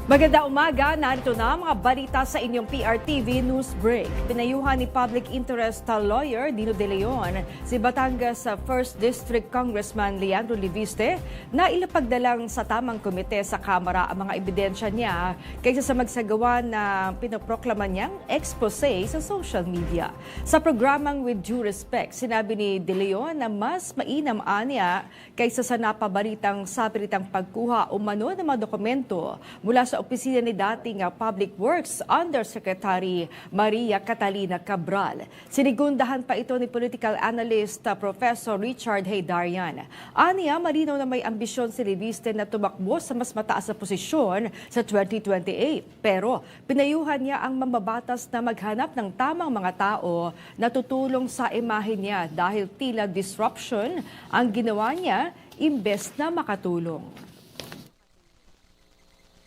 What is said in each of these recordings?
Magandang umaga, narito na ang mga balita sa inyong PRTV News Break. Pinayuhan ni Public Interest Lawyer Dino De Leon si Batangas 1st District Congressman Leandro Liviste na ilapagdalang sa tamang komite sa Kamara ang mga ebidensya niya kaysa sa magsagawa na pinoproklama niyang expose sa social media. Sa programang With Due Respect, sinabi ni De Leon na mas mainam anya kaysa sa napabalitang sapilitang pagkuha o mano ng mga dokumento mula sa opisina ni dating Public Works Undersecretary Maria Catalina Cabral. Sinigundahan pa ito ni political analyst Professor Richard Heydarian. Aniya, malinaw na may ambisyon si Liviste na tumakbo sa mas mataas na posisyon sa 2028. Pero pinayuhan niya ang mambabatas na maghanap ng tamang mga tao na tutulong sa imahe niya dahil tila disruption ang ginawa niya imbes na makatulong.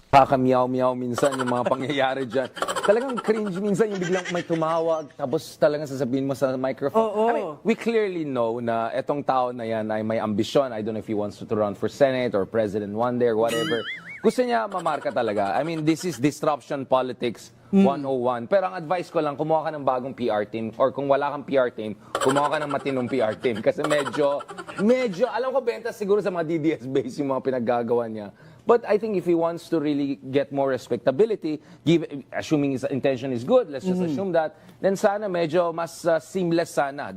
Kakamiyaw-miyaw minsan yung mga pangyayari dyan. Talagang cringe minsan yung biglang may tumawag tapos talagang sasabihin mo sa microphone. I mean, we clearly know na etong tao na yan ay may ambisyon. I don't know if he wants to run for Senate or President one day or whatever. Gusto niya mamarka talaga. I mean, this is disruption politics 101. Pero ang advice ko lang, kumuha ka ng bagong PR team or kung wala kang PR team, kumuha ka ng matinong PR team. Kasi medyo, alam ko benta siguro sa mga DDS base yung mga pinaggagawa niya. But I think if he wants to really get more respectability, assuming his intention is good, let's just assume that, then sana medyo mas seamless sana.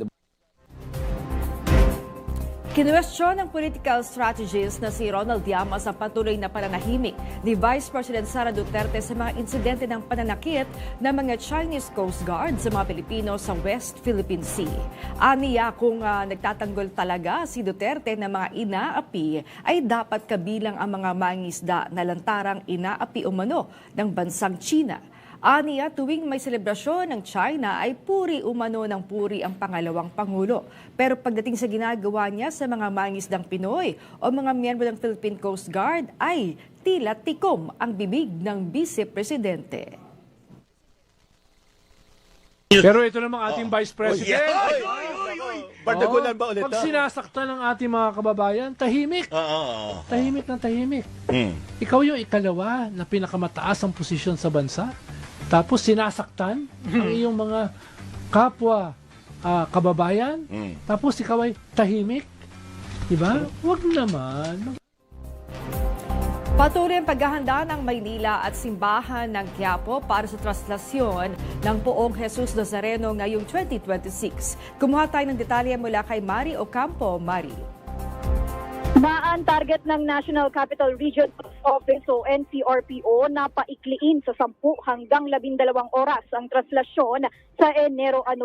Kinuwestiyon ng political strategist na si Ronald Llamas ang patuloy na pananahimik ni Vice President Sara Duterte sa mga insidente ng pananakit ng mga Chinese Coast Guard sa mga Pilipino sa West Philippine Sea. Aniya, kung nagtatanggol talaga si Duterte ng mga inaapi, ay dapat kabilang ang mga mangisda na lantarang inaapi umano ng bansang China. Aniya, tuwing may selebrasyon ng China ay puri umano ng puri ang pangalawang Pangulo. Pero pagdating sa ginagawa niya sa mga mangisdang Pinoy o mga miyembro ng Philippine Coast Guard ay tila tikom ang bibig ng Vice Presidente. Pero ito namang ating Vice President. Bardagulan ba ulit? Pag sinasaktan ng ating mga kababayan, tahimik. Tahimik ng tahimik. Ikaw yung ikalawa na pinakamataas ang posisyon sa bansa. Tapos sinasaktan ang iyong mga kapwa kababayan. Tapos ikaw ay tahimik. Diba? Huwag naman. Patuloy ang paghahanda ng Maynila at simbahan ng Quiapo para sa traslasyon ng Poong Jesus Nazareno ngayong 2026. Kumuha tayo ng detalye mula kay Mari Ocampo. Mari. Maan target ng National Capital Region Office o NCRPO na paikliin sa 10 hanggang 12 oras ang traslasyon sa Enero 9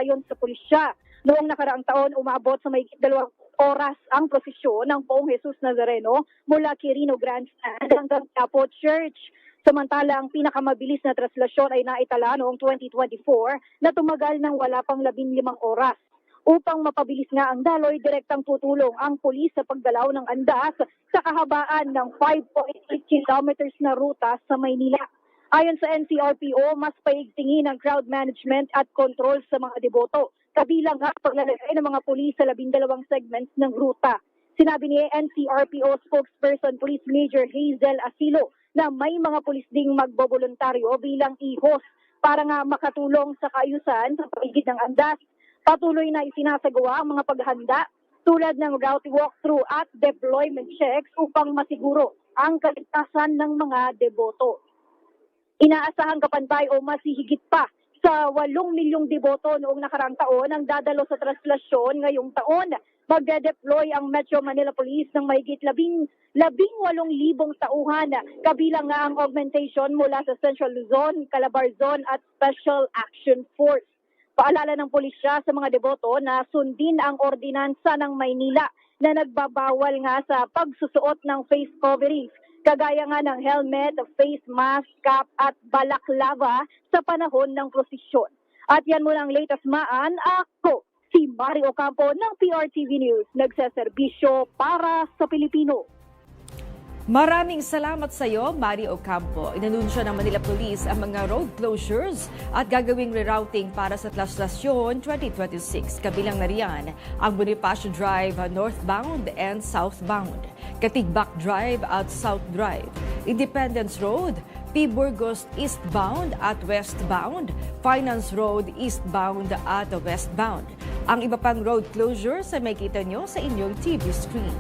ayon sa pulisya. Noong nakaraang taon, umabot sa mahigit 2 oras ang prosesyon ng Poong Jesus Nazareno mula Quirino Grandstand hanggang Quiapo Church. Samantala, ang pinakamabilis na traslasyon ay naitala noong 2024 na tumagal ng wala pang 15 oras. Upang mapabilis nga ang daloy, direktang tutulong ang pulis sa pagdalaw ng andas sa kahabaan ng 5.8 kilometers na ruta sa Maynila. Ayon sa NCRPO, mas paigtingin ang crowd management at control sa mga deboto, kabilang nga paglalagay ng mga pulis sa 12 segments ng ruta. Sinabi ni NCRPO spokesperson Police Major Hazel Asilo na may mga pulis ding magboboluntaryo bilang ihos para nga makatulong sa kaayusan sa paligid ng andas. Patuloy na isinasagawa ang mga paghahanda tulad ng route walkthrough at deployment checks upang masiguro ang kaligtasan ng mga deboto. Inaasahang kapantay o masihigit pa sa 8 milyong deboto noong nakarang taon ang dadalo sa traslasyon ngayong taon. Magde-deploy ang Metro Manila Police ng mahigit 18,000 tauhan, kabilang nga ang augmentation mula sa Central Luzon, Calabar Zone at Special Action Force. Paalala ng pulisya sa mga deboto na sundin ang ordinansa ng Maynila na nagbabawal nga sa pagsusuot ng face coverings, kagaya nga ng helmet, face mask, cap at balaklava sa panahon ng prosesyon. At yan muna ang latest Maan. Ako, si Mari Ocampo ng PRTV News, nagseserbisyo para sa Pilipino. Maraming salamat sa iyo, Mari Ocampo. Inanunsyo ng Manila Police ang mga road closures at gagawing rerouting para sa Traslasyon 2026. Kabilang na riyan ang Bonifacio Drive northbound and southbound. Katigbak Drive at South Drive, Independence Road, P. Burgos eastbound at westbound, Finance Road eastbound at westbound. Ang iba pang road closures ay makita nyo sa inyong TV screen.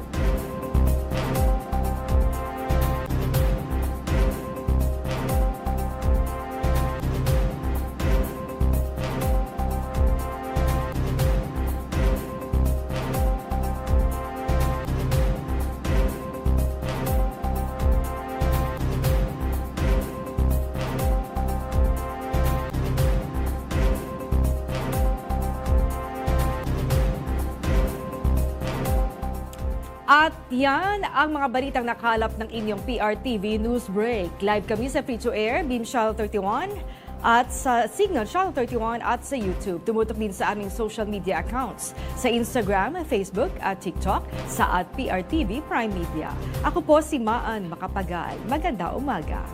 At yan ang mga balitang nakalap ng inyong PRTV News Break. Live kami sa Free to Air, Beam Channel 31 at sa Signal Channel 31 at sa YouTube. Tumutok din sa aming social media accounts sa Instagram, Facebook at TikTok sa @PRTV Prime Media. Ako po si Maan Makapagal. Maganda umaga.